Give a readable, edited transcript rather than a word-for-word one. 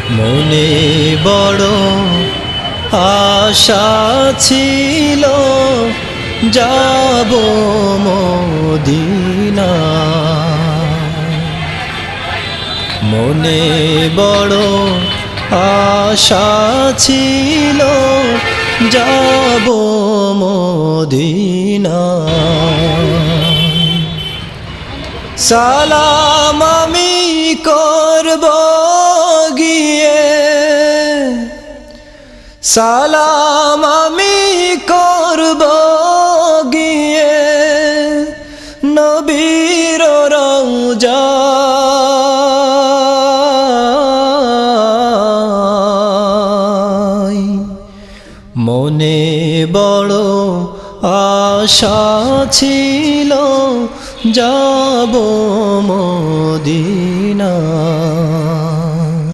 মনে বড় আশা ছিল যাব মদিনা, মনে বড় আশা ছিল যাব মদিনা। সালাম আমি করব গিয়ে, সালাম আমি করব গিয়ে নবীর রওজায়। মনে বড় আশা ছিল যাব মদিনা।